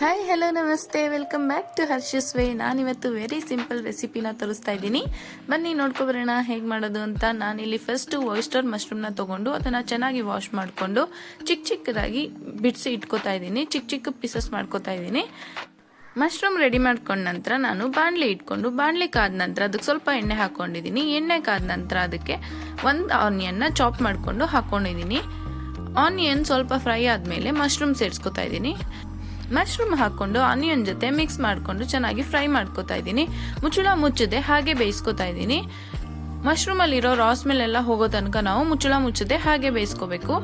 Hi hello ನಮಸ್ತೆ, welcome back to ಹರ್ಷಸ್ way. ನಾನಿವತ್ತು very simple ರೆಸಿಪಿನ ತೋರಿಸ್ತಾ ಇದ್ದೀನಿ. ಬನ್ನಿ ನೋಡ್ಕೊಬರೋಣ ಹೇಗೆ ಮಾಡೋದು ಅಂತ. ನಾನಿಲ್ಲಿ ಫಸ್ಟ್ ಓಯಿಸ್ಟರ್ ಮಶ್ರೂಮ್ನ ತೊಗೊಂಡು ಅದನ್ನು ಚೆನ್ನಾಗಿ ವಾಶ್ ಮಾಡಿಕೊಂಡು ಚಿಕ್ಕದಾಗಿ ಬಿಡಿಸಿ ಇಟ್ಕೋತಾ ಇದ್ದೀನಿ. ಚಿಕ್ಕ ಪೀಸಸ್ ಮಾಡ್ಕೋತಾ ಇದ್ದೀನಿ. ಮಶ್ರೂಮ್ ರೆಡಿ ಮಾಡ್ಕೊಂಡ ನಂತರ ನಾನು ಬಾಣಲೆ ಇಟ್ಕೊಂಡು ಬಾಣಲೆ ಕಾದ ನಂತರ ಅದಕ್ಕೆ ಸ್ವಲ್ಪ ಎಣ್ಣೆ ಹಾಕೊಂಡಿದ್ದೀನಿ. ಎಣ್ಣೆ ಕಾದ ನಂತರ ಅದಕ್ಕೆ ಒಂದು ಆನಿಯನ್ನ ಚಾಪ್ ಮಾಡಿಕೊಂಡು ಹಾಕೊಂಡಿದ್ದೀನಿ. ಆನಿಯನ್ ಸ್ವಲ್ಪ ಫ್ರೈ ಆದಮೇಲೆ ಮಶ್ರೂಮ್ ಸೇರಿಸ್ಕೊತಾ ಇದ್ದೀನಿ. ಮಶ್ರೂಮ್ ಹಾಕೊಂಡು ಆನಿಯನ್ ಜೊತೆ ಮಿಕ್ಸ್ ಮಾಡಿಕೊಂಡು ಚೆನ್ನಾಗಿ ಫ್ರೈ ಮಾಡ್ಕೋತಾ ಇದ್ದೀನಿ. ಮುಚ್ಚಳ ಮುಚ್ಚದೆ ಹಾಗೆ ಬೇಯಿಸ್ಕೊತಾ ಇದ್ದೀನಿ. ಮಶ್ರೂಮ್ ಅಲ್ಲಿರೋ ರಾ ಸ್ಮೆಲ್ ಎಲ್ಲ ಹೋಗೋ ತನಕ ನಾವು ಮುಚ್ಚಳ ಮುಚ್ಚದೆ ಹಾಗೆ ಬೇಯಿಸ್ಕೋಬೇಕು.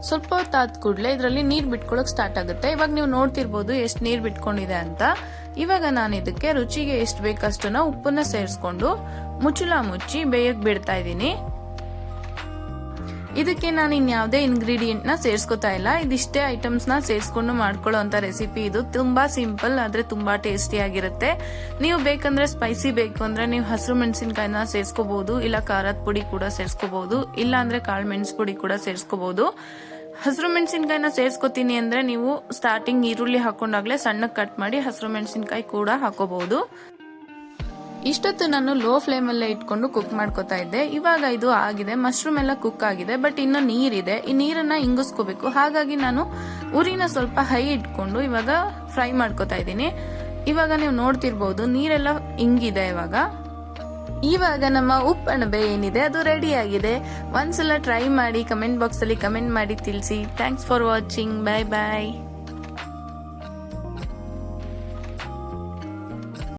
ಸ್ವಲ್ಪ ಹೊತ್ತಾದ ಕೂಡಲೇ ಇದರಲ್ಲಿ ನೀರು ಬಿಟ್ಕೊಳ್ಳೋಕೆ ಸ್ಟಾರ್ಟ್ ಆಗುತ್ತೆ. ಇವಾಗ ನೀವು ನೋಡ್ತಿರ್ಬೋದು ಎಷ್ಟು ನೀರು ಬಿಟ್ಕೊಂಡಿದೆ ಅಂತ. ಇವಾಗ ನಾನು ಇದಕ್ಕೆ ರುಚಿಗೆ ಎಷ್ಟು ಬೇಕಷ್ಟನ್ನ ಉಪ್ಪನ್ನ ಸೇರಿಸ್ಕೊಂಡು ಮುಚ್ಚಳ ಮುಚ್ಚಿ ಬೇಯಕ್ಕೆ ಬಿಡ್ತಾ ಇದ್ದೀನಿ. ಇದಕ್ಕೆ ನಾನು ಇನ್ಯಾವುದೇ ಇಂಗ್ರೀಡಿಯೆಂಟ್ ನ ಸೇರಿಸ್ಕೊತಾ ಇಲ್ಲ. ಇದಿಷ್ಟೇ ಐಟಮ್ಸ್ ನ ಸೇರಿಸ್ಕೊಂಡು ಮಾಡ್ಕೊಳ್ಳೋ ಅಂತ ರೆಸಿಪಿ. ಇದು ತುಂಬಾ ಸಿಂಪಲ್ ಆದ್ರೆ ತುಂಬಾ ಟೇಸ್ಟಿ ಆಗಿರುತ್ತೆ. ನೀವು ಬೇಕಂದ್ರೆ ಸ್ಪೈಸಿ ಬೇಕು ಅಂದ್ರೆ ನೀವು ಹಸಿರು ಮೆಣಸಿನಕಾಯಿನ ಸೇರಿಸ್ಕೋಬಹುದು, ಇಲ್ಲ ಖಾರದ ಪುಡಿ ಕೂಡ ಸೇರಿಸ್ಕೋಬಹುದು, ಇಲ್ಲ ಅಂದ್ರೆ ಕಾಳು ಮೆಣಸು ಪುಡಿ ಕೂಡ ಸೇರಿಸ್ಕೋಬಹುದು. ಹಸಿರು ಮೆಣಸಿನಕಾಯಿನ ಸೇರಿಸ್ಕೋತೀನಿ ಅಂದ್ರೆ ನೀವು ಸ್ಟಾರ್ಟಿಂಗ್ ಈರುಳ್ಳಿ ಹಾಕೊಂಡಾಗ್ಲೇ ಸಣ್ಣಕ್ಕೆ ಕಟ್ ಮಾಡಿ ಹಸಿರು ಮೆಣಸಿನಕಾಯಿ ಕೂಡ ಹಾಕೋಬಹುದು. ಇಷ್ಟೊತ್ತು ನಾನು ಲೋ ಫ್ಲೇಮ್ ಅಲ್ಲೇ ಇಟ್ಕೊಂಡು ಕುಕ್ ಮಾಡ್ಕೋತಾ ಇದ್ದೆ. ಇವಾಗ ಇದು ಆಗಿದೆ, ಮಶ್ರೂಮ್ ಎಲ್ಲ ಕುಕ್ ಆಗಿದೆ. ಬಟ್ ಇನ್ನು ನೀರಿದೆ, ಈ ನೀರನ್ನ ಇಂಗಿಸ್ಕೋಬೇಕು. ಹಾಗಾಗಿ ನಾನು ಉರಿನ ಸ್ವಲ್ಪ ಹೈ ಇಟ್ಕೊಂಡು ಇವಾಗ ಫ್ರೈ ಮಾಡ್ಕೋತಾ ಇದ್ದೀನಿ. ಇವಾಗ ನೀವು ನೋಡ್ತಿರ್ಬೋದು ನೀರೆಲ್ಲ ಇಂಗಿದೆ. ಇವಾಗ ನಮ್ಮ ಉಪ್ಪು ಅಣಬೆ ಏನಿದೆ ಅದು ರೆಡಿ ಆಗಿದೆ. ಒಂದ್ಸಲ ಟ್ರೈ ಮಾಡಿ, ಕಮೆಂಟ್ ಬಾಕ್ಸ್ ಅಲ್ಲಿ ಕಮೆಂಟ್ ಮಾಡಿ ತಿಳಿಸಿ. Thanks for watching. Bye bye.